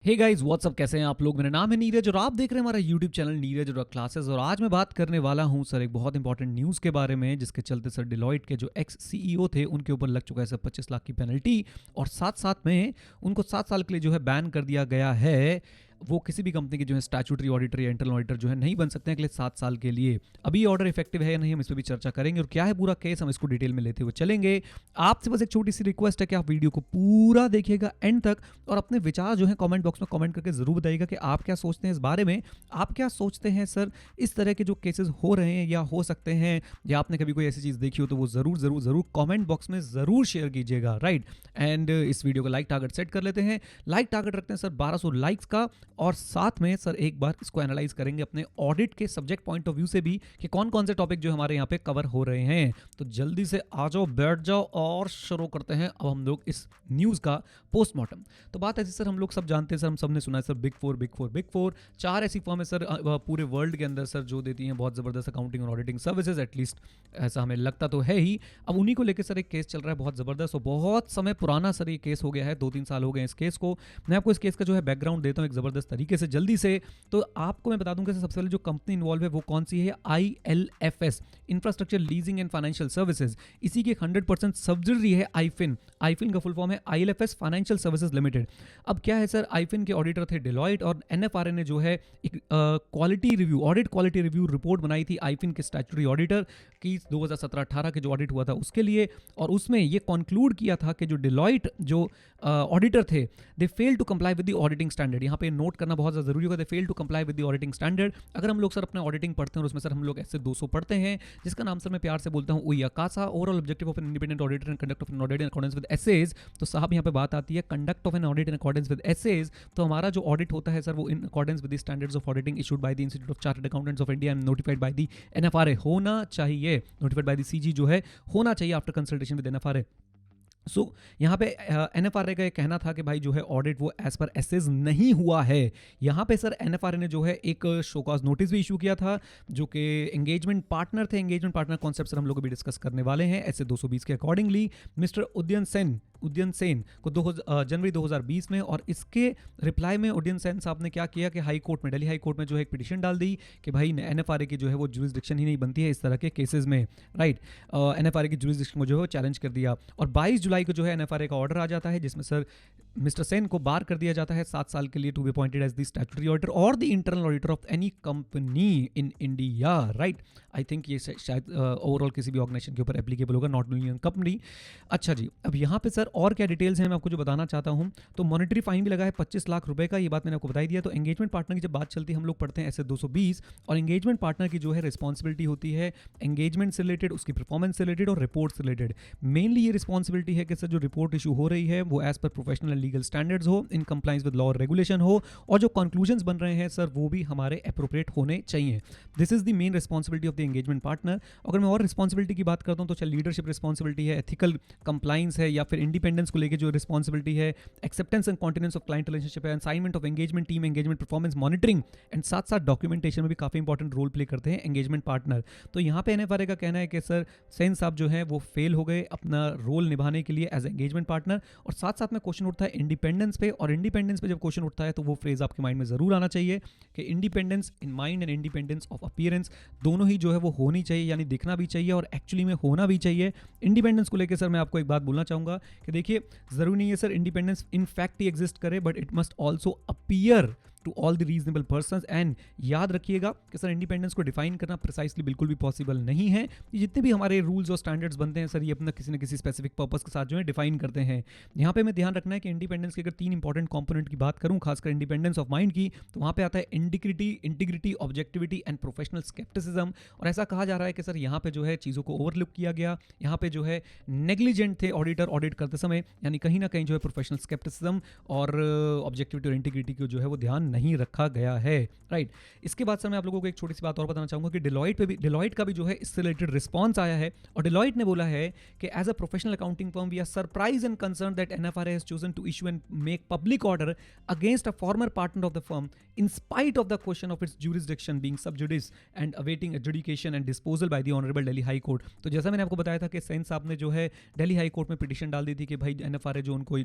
Hey guys what's up, कैसे हैं आप लोग। मेरा नाम है नीरज और आप देख रहे हैं हमारा यूट्यूब चैनल नीरज और क्लासेस। और आज मैं बात करने वाला हूं सर एक बहुत इंपॉर्टेंट न्यूज़ के बारे में, जिसके चलते सर डिलॉयट के जो एक्स सीईओ थे उनके ऊपर लग चुका है सर 25 लाख की पेनल्टी। और साथ साथ में उनको 7 साल के लिए जो है बैन कर दिया गया है। वो किसी भी कंपनी के जो है स्टैट्यूटरी ऑडिटर या इंटरनल ऑडिटर जो है नहीं बन सकते हैं अगले 7 साल के लिए। अभी ऑर्डर इफेक्टिव है या नहीं, हम इस पर भी चर्चा करेंगे और क्या है पूरा केस, हम इसको डिटेल में लेते हुए चलेंगे। आपसे बस एक छोटी सी रिक्वेस्ट है कि आप वीडियो को पूरा देखिएगा एंड तक और अपने विचार जो है कमेंट बॉक्स में कमेंट करके जरूर बताइएगा कि आप क्या सोचते हैं इस बारे में। आप क्या सोचते हैं सर इस तरह के जो केसेस हो रहे हैं या हो सकते हैं, या आपने कभी कोई ऐसी चीज़ देखी हो तो वो ज़रूर ज़रूर ज़रूर कमेंट बॉक्स में ज़रूर शेयर कीजिएगा, राइट। एंड इस वीडियो को लाइक टारगेट सेट कर लेते हैं। लाइक टारगेट रखते हैं सर 1200 लाइक्स का, और साथ में सर एक बार इसको एनालाइज करेंगे अपने ऑडिट के सब्जेक्ट पॉइंट ऑफ व्यू से भी कि कौन कौन से टॉपिक जो हमारे यहाँ पे कवर हो रहे हैं। तो जल्दी से आ जाओ, बैठ जाओ और शुरू करते हैं अब हम लोग इस न्यूज़ का पोस्टमार्टम। तो बात ऐसी सर, हम लोग सब जानते हैं सर, हम सब ने सुना है sir, big four big four big four, 4 ऐसी फर्म है सर पूरे वर्ल्ड के अंदर सर जो देती हैं बहुत ज़बरदस्त अकाउंटिंग और ऑडिटिंग सर्विसेज, एटलीस्ट ऐसा हमें लगता तो है ही। अब उन्हीं को लेकर सर एक केस चल रहा है बहुत ज़बरदस्त और बहुत समय पुराना सर ये केस हो गया है, 2-3 साल हो गए इस केस को। मैं आपको इस केस का जो है बैकग्राउंड देता हूँ एक ज़बरदस्त तरीके से जल्दी से। तो आपको मैं बता दूं कि सबसे पहले जो कंपनी इन्वॉल्व है वो कौन सी है, ILFS, infrastructure leasing and financial services. इसी की 100% सब्सिडरी है आईफिन। आईफिन का फुल फॉर्म है ILFS फाइनेंशियल सर्विसेज लिमिटेड। अब क्या है सर, आईफिन के ऑडिटर थे डिलॉयट और NFRA ने जो है एक quality review, audit quality review report बनाई थी आईफिन के स्टैट्यूटरी ऑडिटर की 2017-18 के जो ऑडिट हुआ था उसके लिए। और उसमें ये कंक्लूड किया था कि जो डिलॉयट जो ऑडिटर थे, they fail to comply with the auditing standard. यहाँ पे नोट करना बहुत ज़्यादा जरूरी होगा, they fail to comply with the auditing standard. अगर हम लोग सर अपने ऑडिटिंग पढ़ते हैं और उसमें सर हम लोग ऐसे 200 पढ़ते हैं, जिसका नाम सर मैं प्यार से बोलता हूँ ओयाकासा, overall objective of an independent auditor and conduct of an audit in accordance with SAs. तो साहब यहाँ पे बात आती है conduct of an audit in accordance with SAs. तो हमारा जो ऑडिट होता है सर वो in accordance with the standards of auditing issued by the Institute of Chartered Accountants of India and notified by the NFRA होना चाहिए, notified by the CG जो है होना चाहिए आफ्टर कंसल्टेशन विद NFRA। सो यहाँ पे NFRA का ये कहना था कि भाई जो है ऑडिट वो एज पर एसेज नहीं हुआ है। यहाँ पे सर NFRA ने जो है एक शोकॉज नोटिस भी इशू किया था, जो कि एंगेजमेंट पार्टनर थे। एंगेजमेंट पार्टनर कॉन्सेप्ट सर हम लोग अभी डिस्कस करने वाले हैं ऐसे 220 के अकॉर्डिंगली। मिस्टर उद्यन सेन को जनवरी 2020 में, और इसके रिप्लाई में उद्यन सेन साहब ने क्या किया कि हाई कोर्ट में, दिल्ली हाई कोर्ट में जो है एक पिटीशन डाल दी कि भाई NFRA की जो है वो जुरिसडिक्शन ही नहीं बनती है इस तरह के केसेस में, राइट। NFRA की जुरिसडिक्शन को जो है वो चैलेंज कर दिया। और 22 जुलाई को जो है NFRA का ऑर्डर आ जाता है जिसमें सर मिस्टर सेन को बार कर दिया जाता है 7 साल के लिए to be appointed as the statutory auditor और the internal auditor of any company in India, right. I think ये शायद ओवरऑल किसी भी ऑर्गेनाइजेशन के ऊपर एप्लीकेबल होगा, नॉट ओनली कंपनी। अच्छा जी, अब यहाँ पे सर और क्या डिटेल्स हैं मैं आपको जो बताना चाहता हूँ। तो मॉनेटरी फाइन भी लगा है 25 लाख रुपए का, ये बात मैंने आपको बताई दिया। तो एंगेजमेंट पार्टनर की जब बात चलती है हम लोग पढ़ते हैं ऐसे 220, और एंगेजमेंट पार्टनर की जो है रिस्पॉन्सिबिलिटी होती है एंगेजमेंट से रिलेटेड, उसकी परफॉर्मेंस से रिलेटेड और रिपोर्ट से रिलेटेड। मेनली ये रिस्पॉन्सिबिलिटी है कि सर जो रिपोर्ट इशू हो रही है वो as per professional and legal standards हो, इन कंप्लाइंस विद लॉ और रेगुलेशन हो, और जो कंक्लूजन्स बन रहे हैं सर वो भी हमारे एप्रोप्रिएट होने चाहिए। This is the main responsibility of the engagement partner. अगर मैं और रिस्पॉन्सिबिलिटी की बात करता हूँ तो चल लीडरशिप रिस्पॉन्सिबिलिटी है, एथिकल कंप्लाइंस है, या फिर इंडिपेंडेंस को लेकर जो रिस्पॉन्सिबिलिटी है, acceptance and continuance of client relationship है, assignment of engagement team, engagement performance monitoring and साथ साथ डॉक्यूमेंटेशन में भी काफी इंपॉर्टेंट रोल प्ले करते हैं एंगेजमेंट पार्टनर। तो यहाँ पे NFRA का कहना है कि सर सेन साहब जो है वो फेल हो गए अपना रोल निभाने के लिए एज एंगेजमेंट पार्टनर। और साथ साथ में क्वेश्चन उठता है इंडिपेंडेंस पे, और इंडिपेंडेंस पे जब क्वेश्चन उठता है तो वो फ्रेज आपके माइंड में जरूर आना चाहिए कि independence in mind and independence of appearance दोनों ही जो है वो होनी चाहिए, यानी दिखना भी चाहिए और एक्चुअली में होना भी चाहिए। इंडिपेंडेंस को लेकर सर मैं आपको एक बात बोलना चाहूंगा कि देखिए जरूरी नहीं है सर इंडिपेंडेंस इन फैक्ट ही एग्जिस्ट करे, but it must also appear to all the reasonable persons. And याद रखिएगा कि सर इंडिपेंडेंस को डिफाइन करना प्रिसाइसली बिल्कुल भी पॉसिबल नहीं है। जितने भी हमारे रूल्स और स्टैंडर्ड्स बनते हैं सर ये अपना किसी न किसी स्पेसिफिक पर्पस के साथ जो है डिफाइन करते हैं। यहाँ पे मैं ध्यान रखना है कि इंडिपेंडेंस के अगर 3 इंपॉर्टेंट कंपोनेंट की बात करूँ, खासकर इंडिपेंडेंस ऑफ माइंड की, तो वहाँ पे आता है integrity, objectivity and professional scepticism. और ऐसा कहा जा रहा है कि सर यहाँ पे जो है चीज़ों को ओवरलुक किया गया, यहाँ पे जो है नेग्लिजेंट थे ऑडिटर ऑडिट करते समय, यानी कहीं ना कहीं जो है प्रोफेशनल स्केप्टिसिज्म और ऑब्जेक्टिविटी और इंटीग्रिटी को जो है वो ध्यान नहीं रखा गया है, राइट। इसके बाद सर मैं आप लोगों को एक छोटी सी बात और बताना चाहूँगा कि डिलॉइट का भी जो है इससे रिलेटेड रिस्पॉन्स आया है, और डिलॉइट ने बोला है कि as a professional accounting firm we are surprise and concern that NFRA has chosen to issue and make public order against a former partner of the firm in spite of the question of its jurisdiction being sub judice and awaiting adjudication and disposal by the honourable Delhi high court. तो जैसा मैंने आपको बताया था कि सेन साहब ने जो है दिल्ली हाई कोर्ट में पिटिशन डाल दी थी कि भाई NFRA जो उनको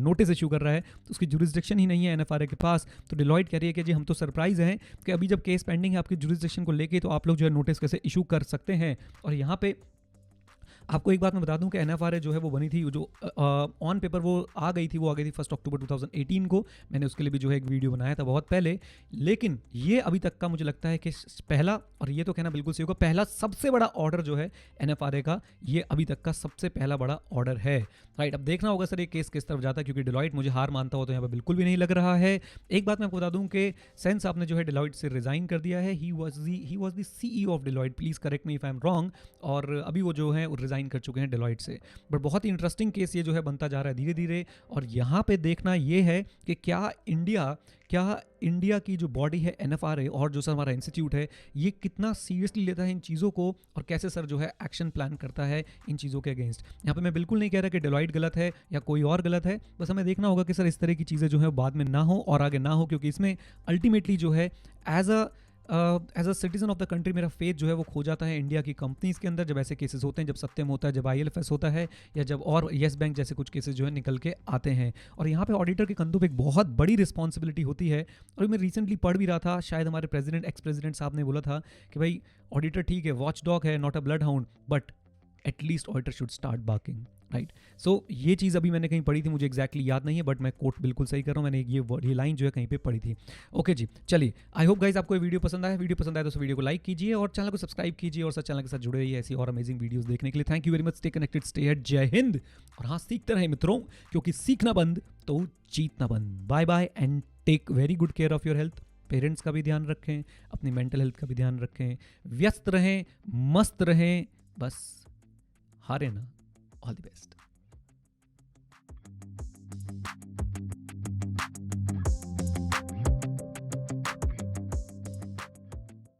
नोटिस इशू कर रहा है तो उसकी जुरिस्डिक्शन ही नहीं है NFRA के पास। तो डिलॉइट कह रही है कि जी हम तो सरप्राइज हैं कि अभी जब केस पेंडिंग है आपकी जुरिस्डिक्शन को लेके, तो आप लोग जो है नोटिस कैसे इशू कर सकते हैं। और यहाँ पे आपको एक बात मैं बता दूं कि NFRA जो है वो बनी थी, जो ऑन पेपर वो आ गई थी 1 अक्टूबर 2018 को। मैंने उसके लिए भी जो है एक वीडियो बनाया था बहुत पहले, लेकिन ये अभी तक का मुझे लगता है कि पहला, और ये तो कहना बिल्कुल सही होगा, पहला सबसे बड़ा ऑर्डर जो है NFRA का, ये अभी तक का सबसे पहला बड़ा ऑर्डर है, राइट। अब देखना होगा सर ये केस किस तरफ जाता है, क्योंकि डिलॉइट मुझे हार मानता हो तो यहाँ पर बिल्कुल भी नहीं लग रहा है। एक बात मैं आपको बता दूं कि सेन साहब ने जो है डिलॉइट से रिजाइन कर दिया है। He was the CEO of Deloitte, please correct me if I am wrong, और अभी वो जो है रिजाइन कर चुके हैं डिलॉइट से। बट बहुत ही इंटरेस्टिंग केस ये जो है बनता जा रहा है धीरे धीरे। और यहाँ पे देखना ये है कि क्या इंडिया की जो बॉडी है NFRA और जो सर हमारा इंस्टीट्यूट है, ये कितना सीरियसली लेता है इन चीज़ों को, और कैसे सर जो है एक्शन प्लान करता है इन चीज़ों के अगेंस्ट। यहाँ पे मैं बिल्कुल नहीं कह रहा कि डिलॉइट गलत है या कोई और गलत है, बस हमें देखना होगा कि सर इस तरह की चीज़ें जो है बाद में ना हो और आगे ना हो, क्योंकि इसमें अल्टीमेटली जो है as a citizen of the country मेरा फेथ जो है वो खो जाता है इंडिया की कंपनीज के अंदर, जब ऐसे केसेस होते हैं, जब सत्यम होता है, जब ILFS होता है, या जब और येस बैंक जैसे कुछ केसेस जो है निकल के आते हैं। और यहाँ पे ऑडिटर के कंधों पे एक बहुत बड़ी रिस्पॉन्सिबिलिटी होती है। और मैं रिसेंटली पढ़ भी रहा था, शायद हमारे एक्स प्रेसिडेंट साहब ने बोला था कि भाई ऑडिटर ठीक है, वॉच डॉग है, not a blood hound, but at least auditor should start barking, right. So ये चीज़ अभी मैंने कहीं पढ़ी थी, मुझे एक्जैक्टली याद नहीं है, बट मैं कोट बिल्कुल सही कर रहा हूँ, मैंने ये लाइन जो है कहीं पे पढ़ी थी। ओके जी, चलिए, आई होप गाइज आपको ये वीडियो पसंद आया तो वीडियो को लाइक कीजिए और चैनल को सब्सक्राइब कीजिए, और सर चैनल के साथ जुड़े रहिए ऐसी और अमेजिंग वीडियोस देखने के लिए। Thank you very much, stay connected, stay hit, जय हिंद। और हाँ, सीखते रहे मित्रों, क्योंकि सीखना बंद तो जीतना बंद। Bye bye and take very good care of your health. Parents का भी ध्यान रखें, अपनी मेंटल हेल्थ का भी ध्यान रखें, व्यस्त रहें, मस्त रहें, बस हारे ना। All the best.